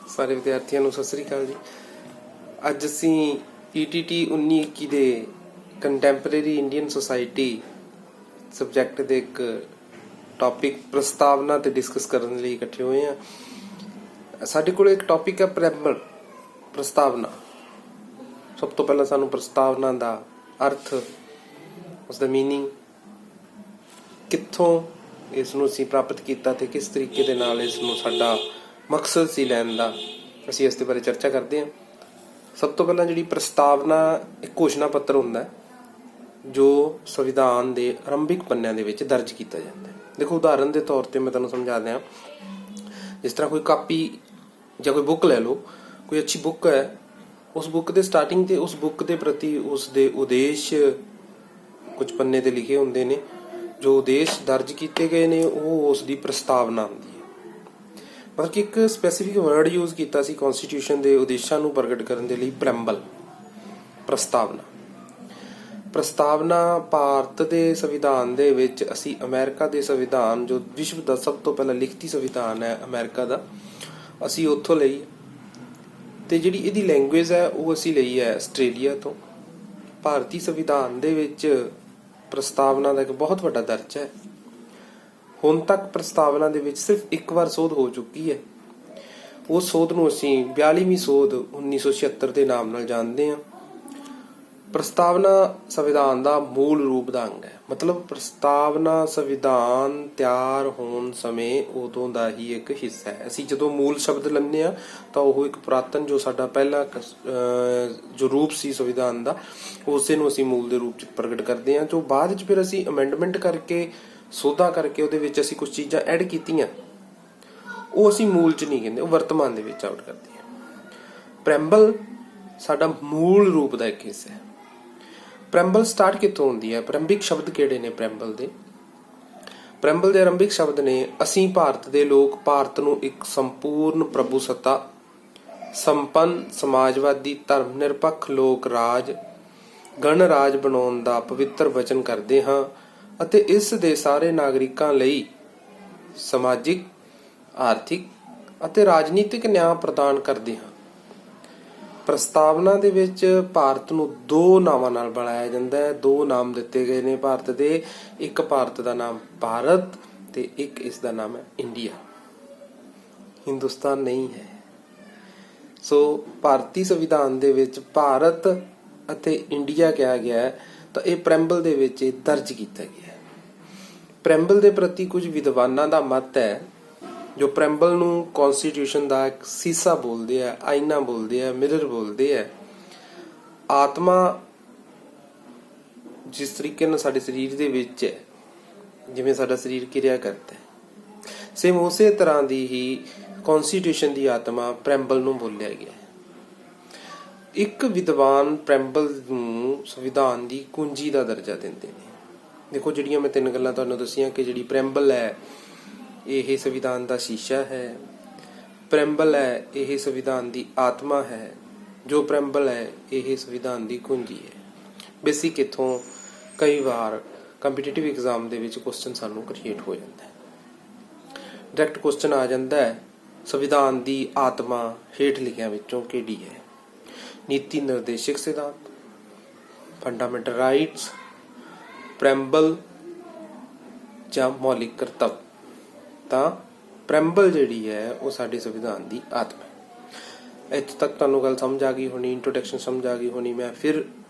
ਸਾਰੇ ਵਿਦਿਆਰਥੀਆਂ ਨੂੰ ਸਤਿ ਸ੍ਰੀ ਅਕਾਲ ਜੀ। ਅੱਜ ਅਸੀਂ ETT 1921 ਦੇ ਕੰਟੈਂਪਰੇਰੀ ਇੰਡੀਅਨ ਸੋਸਾਇਟੀ ਸਬਜੈਕਟ ਦੇ ਇੱਕ ਟੌਪਿਕ ਪ੍ਰਸਤਾਵਨਾ ਤੇ ਡਿਸਕਸ ਕਰਨ ਲਈ ਇਕੱਠੇ ਹੋਏ ਹਾਂ। ਸਾਡੇ ਕੋਲ ਇੱਕ ਟੌਪਿਕ ਹੈ ਪ੍ਰੈਂਬਲ, ਪ੍ਰਸਤਾਵਨਾ। ਸਭ ਤੋਂ ਪਹਿਲਾਂ ਸਾਨੂੰ ਪ੍ਰਸਤਾਵਨਾ ਦਾ ਅਰਥ, ਉਸ ਦਾ ਮੀਨਿੰਗ, ਕਿੱਥੋਂ ਇਸ ਨੂੰ ਅਸੀਂ ਪ੍ਰਾਪਤ ਕੀਤਾ ਤੇ ਕਿਸ ਤਰੀਕੇ ਦੇ ਨਾਲ ਇਸ ਨੂੰ ਸਾਡਾ ਮਕਸਦ ਸੀ ਲੈਣ ਦਾ, ਅਸੀਂ ਇਸ ਦੇ ਬਾਰੇ ਚਰਚਾ ਕਰਦੇ ਹਾਂ। ਸਭ ਤੋਂ ਪਹਿਲਾਂ ਜਿਹੜੀ ਪ੍ਰਸਤਾਵਨਾ ਇੱਕ ਘੋਸ਼ਣਾ ਪੱਤਰ ਹੁੰਦਾ ਹੈ ਜੋ ਸੰਵਿਧਾਨ ਦੇ ਆਰੰਭਿਕ ਪੰਨਿਆਂ ਦੇ ਵਿੱਚ ਦਰਜ ਕੀਤਾ ਜਾਂਦਾ ਹੈ। ਦੇਖੋ, ਉਦਾਹਰਨ ਦੇ ਤੌਰ ਤੇ ਮੈਂ ਤੁਹਾਨੂੰ ਸਮਝਾ ਦਿਆਂ। ਜਿਸ ਤਰ੍ਹਾਂ ਕੋਈ ਕਾਪੀ ਜਾਂ ਕੋਈ ਬੁੱਕ ਲੈ ਲਓ, ਕੋਈ ਅੱਛੀ ਬੁੱਕ ਹੈ, ਉਸ ਬੁੱਕ ਦੇ ਸਟਾਰਟਿੰਗ ਤੇ ਉਸ ਬੁੱਕ ਦੇ ਪ੍ਰਤੀ ਉਸ ਦੇ ਉਦੇਸ਼ ਕੁਝ ਪੰਨੇ ਤੇ ਲਿਖੇ ਹੁੰਦੇ ਨੇ। ਜੋ ਉਦੇਸ਼ ਦਰਜ ਕੀਤੇ ਗਏ ਨੇ ਉਹ ਉਸ ਦੀ ਪ੍ਰਸਤਾਵਨਾ ਹੁੰਦੀ ਹੈ। ਮਤਲਬ ਕਿ ਇੱਕ ਸਪੈਸੀਫਿਕ ਵਰਡ ਯੂਜ਼ ਕੀਤਾ ਸੀ ਕਨਸਟੀਟਿਊਸ਼ਨ ਦੇ ਉਦੇਸ਼ਾਂ ਨੂੰ ਪ੍ਰਗਟ ਕਰਨ ਦੇ ਲਈ, ਪ੍ਰੈਂਬਲ, ਪ੍ਰਸਤਾਵਨਾ। ਪ੍ਰਸਤਾਵਨਾ ਭਾਰਤ ਦੇ ਸੰਵਿਧਾਨ ਦੇ ਵਿੱਚ ਅਸੀਂ ਅਮਰੀਕਾ ਦੇ ਸੰਵਿਧਾਨ, ਜੋ ਵਿਸ਼ਵ ਦਾ ਸਭ ਤੋਂ ਪਹਿਲਾ ਲਿਖਤੀ ਸੰਵਿਧਾਨ ਹੈ ਅਮਰੀਕਾ ਦਾ, ਅਸੀਂ ਉੱਥੋਂ ਲਈ। ਤੇ ਜਿਹੜੀ ਇਹਦੀ ਲੈਂਗੁਏਜ ਹੈ ਉਹ ਅਸੀਂ ਲਈ ਹੈ ਆਸਟ੍ਰੇਲੀਆ ਤੋਂ। ਭਾਰਤੀ ਸੰਵਿਧਾਨ ਦੇ ਵਿੱਚ ਪ੍ਰਸਤਾਵਨਾ ਦਾ ਇੱਕ ਬਹੁਤ ਵੱਡਾ ਦਰਜਾ ਹੈ। ਹੁਣ ਤੱਕ ਪ੍ਰਸਤਾਵਨਾ ਦੇ ਵਿੱਚ ਸਿਰਫ ਇੱਕ ਵਾਰ ਸੋਧ ਹੋ ਚੁੱਕੀ ਹੈ। ਉਸ ਸੋਧ ਨੂੰ ਅਸੀਂ 42ਵੀਂ ਸੋਧ 1976 ਦੇ ਨਾਮ ਨਾਲ ਜਾਣਦੇ ਹਾਂ। ਪ੍ਰਸਤਾਵਨਾ ਸੰਵਿਧਾਨ ਦਾ ਮੂਲ ਰੂਪ ਦਾ ਅੰਗ ਹੈ। ਮਤਲਬ ਪ੍ਰਸਤਾਵਨਾ ਸੰਵਿਧਾਨ ਤਿਆਰ ਹੋਣ ਸਮੇਂ ਉਦੋਂ ਦਾ ਹੀ ਇੱਕ ਹਿੱਸਾ ਹੈ। ਅਸੀਂ ਜਦੋਂ ਮੂਲ ਸ਼ਬਦ ਲੈਂਦੇ ਹਾਂ ਤਾਂ ਉਹ ਇੱਕ ਪੁਰਾਤਨ, ਜੋ ਸਾਡਾ ਪਹਿਲਾ ਜੋ ਰੂਪ ਸੀ ਸੰਵਿਧਾਨ ਦਾ, ਉਸੇ ਨੂੰ ਅਸੀਂ ਮੂਲ ਦੇ ਰੂਪ ਚ ਪ੍ਰਗਟ ਕਰਦੇ ਹਾਂ। ਜੋ ਬਾਅਦ ਚ ਫਿਰ ਅਸੀਂ ਅਮੈਂਡਮੈਂਟ ਕਰਕੇ, ਸੋਧਾਂ ਕਰਕੇ ਉਹਦੇ ਵਿੱਚ ਅਸੀਂ ਕੁਝ ਚੀਜ਼ਾਂ ਐਡ ਕੀਤੀਆਂ, ਉਹ ਅਸੀਂ ਮੂਲ ਚ ਨਹੀਂ ਕਹਿੰਦੇ, ਉਹ ਵਰਤਮਾਨ ਦੇ ਵਿੱਚ ਆਊਟ ਕਰਦੇ ਹਾਂ। ਪ੍ਰੈਂਬਲ ਸਾਡਾ ਮੂਲ ਰੂਪ ਦਾ ਇੱਕ ਹਿੱਸਾ ਹੈ। ਪ੍ਰੈਂਬਲ ਸਟਾਰਟ ਕਿੱਥੋਂ ਹੁੰਦੀ ਹੈ? ਪ੍ਰੰਭਿਕ ਸ਼ਬਦ ਕਿਹੜੇ ਨੇ ਪ੍ਰੈਂਬਲ ਦੇ? ਪ੍ਰੈਂਬਲ ਦੇ ਆਰੰਭਿਕ ਸ਼ਬਦ ਨੇ, ਅਸੀਂ ਭਾਰਤ ਦੇ ਲੋਕ ਭਾਰਤ ਨੂੰ ਇੱਕ ਸੰਪੂਰਨ ਪ੍ਰਭੂਸੱਤਾ, ਸੰਪੰਨ ਸਮਾਜਵਾਦੀ ਧਰਮ ਨਿਰਪੱਖ ਲੋਕ ਰਾਜ, ਗਣਰਾਜ ਬਣਾਉਣ ਦਾ ਪਵਿੱਤਰ ਵਚਨ ਕਰਦੇ ਹਾਂ ਅਤੇ ਇਸ ਦੇ ਸਾਰੇ ਨਾਗਰਿਕਾਂ ਲਈ ਸਮਾਜਿਕ, ਆਰਥਿਕ ਅਤੇ ਰਾਜਨੀਤਿਕ ਨਿਆਂ ਪ੍ਰਦਾਨ ਕਰਦੇ ਹਾਂ। ਪ੍ਰਸਤਾਵਨਾ ਦੇ ਵਿੱਚ ਭਾਰਤ ਨੂੰ ਦੋ ਨਾਵਾਂ ਨਾਲ ਬੁਲਾਇਆ ਜਾਂਦਾ ਹੈ। ਦੋ ਨਾਮ ਦਿੱਤੇ ਗਏ ਨੇ ਭਾਰਤ ਦੇ। ਇੱਕ ਭਾਰਤ ਦਾ ਨਾਮ ਭਾਰਤ ਤੇ ਇੱਕ ਇਸ ਦਾ ਨਾਮ ਹੈ ਇੰਡੀਆ। ਹਿੰਦੁਸਤਾਨ ਨਹੀਂ ਹੈ। ਸੋ ਭਾਰਤੀ ਸੰਵਿਧਾਨ ਦੇ ਵਿੱਚ ਭਾਰਤ ਅਤੇ ਇੰਡੀਆ ਕਿਹਾ ਗਿਆ ਹੈ, ਤਾਂ ਇਹ ਪ੍ਰੈਂਬਲ ਦੇ ਵਿੱਚ ਦਰਜ ਕੀਤਾ ਗਿਆ ਹੈ। ਪ੍ਰੈਂਬਲ ਦੇ ਪ੍ਰਤੀ ਕੁਝ ਵਿਦਵਾਨਾਂ ਦਾ ਮਤ ਹੈ, ਜੋ ਪ੍ਰੈਂਬਲ ਨੂੰ ਕਨਸਟੀਟਿਊਸ਼ਨ ਦਾ ਇੱਕ ਸੀਸਾ ਬੋਲਦੇ ਆ, ਆਈਨਾ ਬੋਲਦੇ ਆ, ਮਿਰਰ ਬੋਲਦੇ ਆ। ਆਤਮਾ ਜਿਸ ਤਰੀਕੇ ਨਾਲ ਸਾਡੇ ਸਰੀਰ ਦੇ ਵਿੱਚ ਹੈ, ਜਿਵੇਂ ਸਾਡਾ ਸਰੀਰ ਕਿਰਿਆ ਕਰਦਾ ਹੈ, ਸੇਮ ਉਸੇ ਤਰ੍ਹਾਂ ਦੀ ਹੀ ਕਨਸਟੀਟਿਊਸ਼ਨ ਦੀ ਆਤਮਾ ਪ੍ਰੈਂਬਲ ਨੂੰ ਬੋਲਿਆ ਗਿਆ ਹੈ। ਇੱਕ ਵਿਦਵਾਨ ਪ੍ਰੈਂਬਲ ਨੂੰ ਸੰਵਿਧਾਨ ਦੀ ਕੁੰਜੀ ਦਾ ਦਰਜਾ ਦਿੰਦੇ ਨੇ। ਦੇਖੋ, ਜਿਹੜੀਆਂ ਮੈਂ ਤਿੰਨ ਗੱਲਾਂ ਤੁਹਾਨੂੰ ਦੱਸੀਆਂ ਕਿ ਜਿਹੜੀ ਪ੍ਰੈਂਬਲ ਹੈ ਇਹ ਸੰਵਿਧਾਨ ਦਾ ਸ਼ੀਸ਼ਾ ਹੈ, ਪ੍ਰੈਂਬਲ ਹੈ ਇਹ ਸੰਵਿਧਾਨ ਦੀ ਆਤਮਾ ਹੈ, ਜੋ ਪ੍ਰੈਂਬਲ ਹੈ ਇਹ ਸੰਵਿਧਾਨ ਦੀ ਕੁੰਜੀ ਹੈ। ਬੇਸਿਕ ਇੱਥੋਂ ਕਈ ਵਾਰ ਕੰਪੀਟੀਟਿਵ ਐਗਜ਼ਾਮ ਦੇ ਵਿੱਚ ਕੁਐਸਚਨ ਸਾਨੂੰ ਕ੍ਰੀਏਟ ਹੋ ਜਾਂਦਾ ਹੈ। ਡਾਇਰੈਕਟ ਕੁਐਸਚਨ ਆ ਜਾਂਦਾ ਹੈ, ਸੰਵਿਧਾਨ ਦੀ ਆਤਮਾ ਹੇਠ ਲਿਖਿਆਂ ਵਿੱਚੋਂ ਕਿਹੜੀ ਹੈ? ਨੀਤੀ ਨਿਰਦੇਸ਼ਕ ਸਿਧਾਂਤ, ਫੰਡਾਮੈਂਟਲ ਰਾਈਟਸ, ਪ੍ਰੈਂਬਲ ਜਾਂ ਮੌਲਿਕ ਕਰਤੱਵ। ਤਾਂ ਪ੍ਰੈਂਬਲ ਜਿਹੜੀ ਹੈ ਉਹ ਸਾਡੇ ਸੰਵਿਧਾਨ ਦੀ ਆਤਮਾ ਹੈ। ਇੱਥੇ ਤੱਕ ਤੁਹਾਨੂੰ ਗੱਲ ਸਮਝ ਆ ਗਈ ਹੋਣੀ, ਇੰਟਰੋਡਕਸ਼ਨ ਸਮਝ ਆ ਗਈ ਹੋਣੀ। ਮੈਂ ਫਿਰ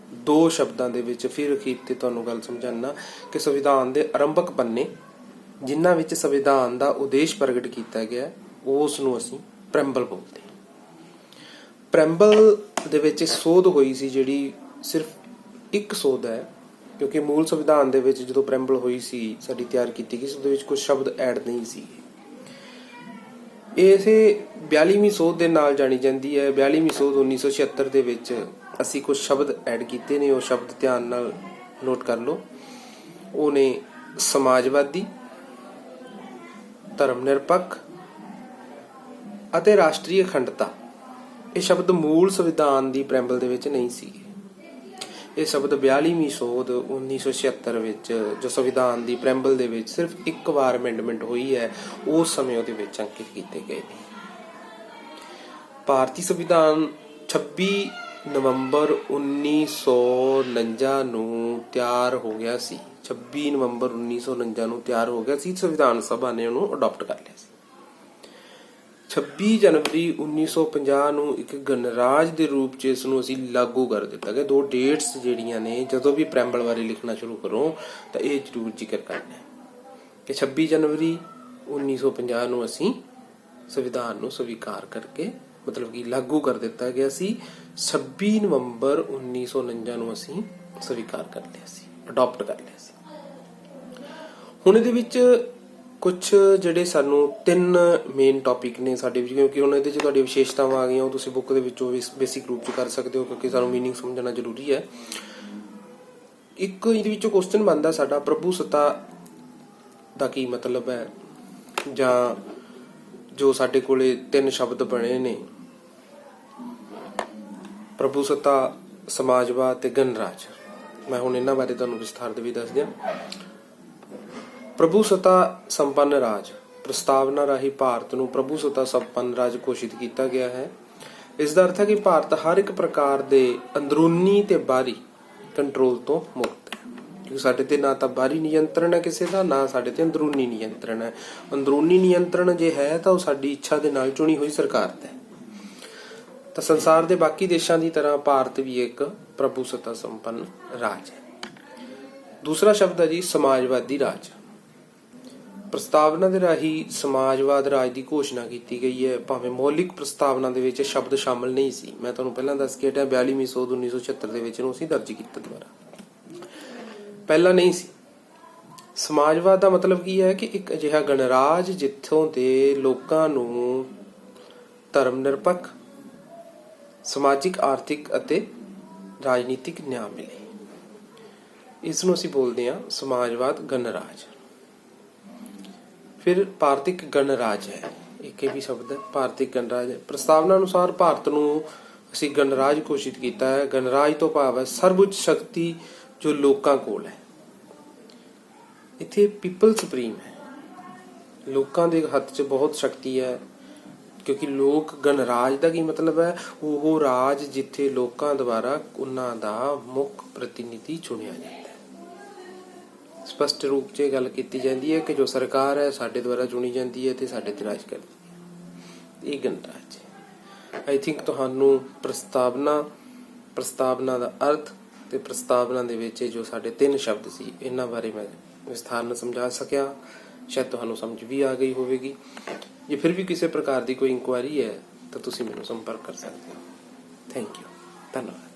ਦੋ ਸ਼ਬਦਾਂ ਦੇ ਵਿੱਚ ਫਿਰ ਅਖੀਰ ਤੇ ਤੁਹਾਨੂੰ ਗੱਲ ਸਮਝਾਉਣਾ ਕਿ ਸੰਵਿਧਾਨ ਦੇ ਆਰੰਭਕ ਪੰਨੇ, ਜਿਨ੍ਹਾਂ ਵਿੱਚ ਸੰਵਿਧਾਨ ਦਾ ਉਦੇਸ਼ ਪ੍ਰਗਟ ਕੀਤਾ ਗਿਆ, ਉਸ ਨੂੰ ਅਸੀਂ ਪ੍ਰੈਂਬਲ ਬੋਲਦੇ ਹਾਂ। ਪ੍ਰੈਂਬਲ ਦੇ ਵਿੱਚ ਸੋਧ ਹੋਈ ਸੀ, ਜਿਹੜੀ ਸਿਰਫ ਇੱਕ ਸੋਧ ਹੈ, ਕਿਉਂਕਿ ਮੂਲ ਸੰਵਿਧਾਨ ਦੇ ਵਿੱਚ ਜਦੋਂ ਪ੍ਰੈਂਬਲ ਹੋਈ ਸੀ, ਸਾਡੀ ਤਿਆਰ ਕੀਤੀ ਗਈ ਸੀ, ਉਹਦੇ ਵਿੱਚ ਕੁਝ ਸ਼ਬਦ ਐਡ ਨਹੀਂ ਸੀ। ਇਹ 42ਵੀਂ ਸੋਧ ਦੇ ਨਾਲ ਜਾਣੀ ਜਾਂਦੀ ਹੈ। 42ਵੀਂ ਸੋਧ 1976 ਦੇ ਵਿੱਚ ਅਸੀਂ ਕੁਝ ਸ਼ਬਦ ਐਡ ਕੀਤੇ ਨੇ। ਉਹ ਸ਼ਬਦ ਧਿਆਨ ਨਾਲ ਨੋਟ ਕਰ ਲਓ। ਉਹ ਨੇ ਸਮਾਜਵਾਦੀ, ਧਰਮ ਨਿਰਪੱਖ ਅਤੇ ਰਾਸ਼ਟਰੀ ਅਖੰਡਤਾ। ਇਹ ਸ਼ਬਦ ਮੂਲ ਸੰਵਿਧਾਨ ਦੀ ਪ੍ਰੈਂਬਲ ਦੇ ਵਿੱਚ ਨਹੀਂ ਸੀ। ਇਹ ਸ਼ਬਦ 42ਵੀਂ ਸੋਧ 1976 ਵਿੱਚ, ਜੋ ਸੰਵਿਧਾਨ ਦੀ ਪ੍ਰੈਂਬਲ ਦੇ ਵਿੱਚ ਸਿਰਫ ਇੱਕ ਵਾਰ ਅਮੈਂਡਮੈਂਟ ਹੋਈ ਹੈ, ਉਸ ਸਮੇਂ ਉਹਦੇ ਵਿੱਚ ਅੰਕਿਤ ਕੀਤੇ ਗਏ ਨੇ। ਭਾਰਤੀ ਸੰਵਿਧਾਨ 26 ਨਵੰਬਰ 1949 ਨੂੰ ਤਿਆਰ ਹੋ ਗਿਆ ਸੀ। 26 ਨਵੰਬਰ 1949 ਨੂੰ ਤਿਆਰ ਹੋ ਗਿਆ ਸੀ। ਸੰਵਿਧਾਨ ਸਭਾ ਨੇ ਉਹਨੂੰ ਅਡਾਪਟ ਕਰ ਲਿਆ ਸੀ। 26 ਜਨਵਰੀ 1950 ਨੂੰ ਇੱਕ ਗਣਰਾਜ ਦੇ ਰੂਪ 'ਚ ਇਸ ਨੂੰ ਅਸੀਂ ਲਾਗੂ ਕਰ ਦਿੱਤਾ ਗਿਆ। ਦੋ ਡੇਟਸ ਜਿਹੜੀਆਂ ਨੇ, ਜਦੋਂ ਵੀ ਪ੍ਰੈਂਬਲ ਬਾਰੇ ਲਿਖਣਾ ਸ਼ੁਰੂ ਕਰੋ ਤਾਂ ਇਹ ਜ਼ਰੂਰ ਜ਼ਿਕਰ ਕਰਨਾ ਕਿ 26 ਜਨਵਰੀ 1950 ਨੂੰ ਅਸੀਂ ਸੰਵਿਧਾਨ ਨੂੰ ਸਵੀਕਾਰ ਕਰਕੇ ਮਤਲਬ ਕਿ ਲਾਗੂ ਕਰ ਦਿੱਤਾ ਗਿਆ ਸੀ। 26 ਨਵੰਬਰ 1949 ਨੂੰ ਅਸੀਂ ਸਵੀਕਾਰ ਕਰ ਲਿਆ ਸੀ, ਅਡਾਪਟ ਕਰ ਲਿਆ ਸੀ। ਹੁਣ ਇਹਦੇ ਵਿੱਚ ਕੁਝ ਜਿਹੜੇ ਸਾਨੂੰ 3 ਮੇਨ ਟੌਪਿਕ ਨੇ ਸਾਡੇ ਵਿੱਚ, ਕਿਉਂਕਿ ਹੁਣ ਇਹਦੇ 'ਚ ਤੁਹਾਡੀ ਵਿਸ਼ੇਸ਼ਤਾਵਾਂ ਆ ਗਈਆਂ, ਉਹ ਤੁਸੀਂ ਬੁੱਕ ਦੇ ਵਿੱਚੋਂ ਵੀ ਬੇਸਿਕ ਰੂਪ 'ਚ ਕਰ ਸਕਦੇ ਹੋ, ਕਿਉਂਕਿ ਸਾਨੂੰ ਮੀਨਿੰਗ ਸਮਝਣਾ ਜ਼ਰੂਰੀ ਹੈ। ਇੱਕ ਇਹਦੇ ਵਿੱਚੋਂ ਕੁਐਸਚਨ ਬਣਦਾ ਸਾਡਾ, ਪ੍ਰਭੂ ਸੱਤਾ ਦਾ ਕੀ ਮਤਲਬ ਹੈ, ਜਾਂ ਜੋ ਸਾਡੇ ਕੋਲੇ 3 ਸ਼ਬਦ ਬਣੇ ਨੇ, ਪ੍ਰਭੂ ਸੱਤਾ, ਸਮਾਜਵਾਦ ਤੇ ਗਣਰਾਜ। ਮੈਂ ਹੁਣ ਇਹਨਾਂ ਬਾਰੇ ਤੁਹਾਨੂੰ ਵਿਸਥਾਰ ਦੇ ਵੀ ਦੱਸ ਦਿਆਂ। ਪ੍ਰਭੂ ਸੱਤਾ ਸੰਪੰਨ ਰਾਜ ਪ੍ਰਸਤਾਵਨਾ ਰਾਹੀਂ ਭਾਰਤ ਨੂੰ ਪ੍ਰਭੂ ਸੱਤਾ ਸੰਪੰਨ ਰਾਜ ਘੋਸ਼ਿਤ ਕੀਤਾ ਗਿਆ ਹੈ। ਇਸ ਦਾ ਅਰਥ ਹੈ ਕਿ ਭਾਰਤ ਹਰ ਇੱਕ ਪ੍ਰਕਾਰ ਦੇ ਅੰਦਰੂਨੀ ਤੇ ਬਾਹਰੀ ਕੰਟਰੋਲ ਤੋਂ ਮੁਕਤ ਹੈ, ਕਿਉਂਕਿ ਸਾਡੇ ਤੇ ਨਾ ਤਾਂ ਬਾਹਰੀ ਨਿਯੰਤਰਣ ਹੈ ਕਿਸੇ ਦਾ, ਨਾ ਸਾਡੇ ਤੇ ਅੰਦਰੂਨੀ ਨਿਯੰਤਰਣ ਹੈ। ਅੰਦਰੂਨੀ ਨਿਯੰਤਰਣ ਜੇ ਹੈ ਤਾਂ ਉਹ ਸਾਡੀ ਇੱਛਾ ਦੇ ਨਾਲ ਚੁਣੀ ਹੋਈ ਸਰਕਾਰ ਦਾ ਹੈ। ਤਾਂ ਸੰਸਾਰ ਦੇ ਬਾਕੀ ਦੇਸ਼ਾਂ ਦੀ ਤਰ੍ਹਾਂ ਭਾਰਤ ਵੀ ਇੱਕ ਪ੍ਰਭੂ ਸੱਤਾ ਸੰਪੰਨ ਰਾਜ ਹੈ। ਦੂਸਰਾ ਸ਼ਬਦ ਹੈ ਜੀ ਸਮਾਜਵਾਦੀ ਰਾਜ। ਪ੍ਰਸਤਾਵਨਾ ਦੇ ਰਾਹੀਂ ਸਮਾਜਵਾਦ ਰਾਜ ਦੀ ਘੋਸ਼ਣਾ ਕੀਤੀ ਗਈ ਹੈ, ਭਾਵੇਂ ਮੌਲਿਕ ਪ੍ਰਸਤਾਵਨਾ ਦੇ ਵਿੱਚ ਸ਼ਬਦ ਸ਼ਾਮਲ ਨਹੀਂ ਸੀ। ਮੈਂ ਤੁਹਾਨੂੰ ਪਹਿਲਾਂ ਦੱਸ ਕੇ ਹਟਿਆ 42ਵੀਂ ਸੋਧ 1976 ਦੇ ਵਿੱਚ ਇਹਨੂੰ ਅਸੀਂ ਦਰਜ ਕੀਤਾ ਦੁਬਾਰਾ, ਪਹਿਲਾਂ ਨਹੀਂ ਸੀ। ਸਮਾਜਵਾਦ ਦਾ ਮਤਲਬ ਕੀ ਹੈ ਕਿ ਇੱਕ ਅਜਿਹਾ ਗਣਰਾਜ ਜਿੱਥੋਂ ਦੇ ਲੋਕਾਂ ਨੂੰ ਧਰਮ ਨਿਰਪੱਖ, ਸਮਾਜਿਕ, ਆਰਥਿਕ ਅਤੇ ਰਾਜਨੀਤਿਕ ਨਿਆਂ ਮਿਲੇ। ਇਸ ਨੂੰ ਅਸੀਂ ਬੋਲਦੇ ਹਾਂ ਸਮਾਜਵਾਦ ਗਣਰਾਜ। ਫਿਰ ਭਾਰਤਿਕ ਗਣਰਾਜ ਹੈ, ਇੱਕ ਇਹ ਵੀ ਸ਼ਬਦ ਹੈ, ਭਾਰਤਿਕ ਗਣਰਾਜ ਹੈ। ਪ੍ਰਸਤਾਵਨਾ ਅਨੁਸਾਰ ਭਾਰਤ ਨੂੰ ਅਸੀਂ ਗਣਰਾਜ ਘੋਸ਼ਿਤ ਕੀਤਾ ਹੈ। ਗਣਰਾਜ ਤੋਂ ਭਾਵ ਹੈ ਸਰਵਉੱਚ ਸ਼ਕਤੀ ਜੋ ਲੋਕਾਂ ਕੋਲ ਹੈ। ਇੱਥੇ ਪੀਪਲ ਸੁਪਰੀਮ ਹੈ, ਲੋਕਾਂ ਦੇ ਹੱਥ 'ਚ ਬਹੁਤ ਸ਼ਕਤੀ ਹੈ, ਕਿਉਂਕਿ ਲੋਕ, ਗਣਰਾਜ ਦਾ ਕੀ ਮਤਲਬ ਹੈ, ਉਹ ਰਾਜ ਜਿੱਥੇ ਲੋਕਾਂ ਦੁਆਰਾ ਉਹਨਾਂ ਦਾ ਮੁੱਖ ਪ੍ਰਤੀਨਿਧੀ ਚੁਣਿਆ ਜਾਂਦਾ ਹੈ। ਸਪਸ਼ਟ ਰੂਪ 'ਚ ਇਹ ਗੱਲ ਕੀਤੀ ਜਾਂਦੀ ਹੈ ਕਿ ਜੋ ਸਰਕਾਰ ਹੈ ਸਾਡੇ ਦੁਆਰਾ ਚੁਣੀ ਜਾਂਦੀ ਹੈ ਤੇ ਸਾਡੇ ਤੇ ਰਾਜ ਕਰਦੀ ਹੈ। ਇਹ ਗਣਰਾਜ ਹੈ। ਆਈ ਥਿੰਕ ਤੁਹਾਨੂੰ ਪ੍ਰਸਤਾਵਨਾ ਦਾ ਅਰਥ ਤੇ ਪ੍ਰਸਤਾਵਨਾ ਦੇ ਵਿੱਚ ਜੋ ਸਾਡੇ 3 ਸ਼ਬਦ ਸੀ, ਇਹਨਾਂ ਬਾਰੇ ਮੈਂ ਵਿਸਥਾਰ ਨਾਲ ਸਮਝਾ ਸਕਿਆ। ਸ਼ਾਇਦ ਤੁਹਾਨੂੰ ਸਮਝ ਵੀ ਆ ਗਈ ਹੋਵੇਗੀ। ਜੇ ਫਿਰ ਵੀ ਕਿਸੇ ਪ੍ਰਕਾਰ ਦੀ ਕੋਈ ਇਨਕੁਆਇਰੀ ਹੈ ਤਾਂ ਤੁਸੀਂ ਮੈਨੂੰ ਸੰਪਰਕ ਕਰ ਸਕਦੇ ਹੋ। ਥੈਂਕ ਯੂ, ਧੰਨਵਾਦ।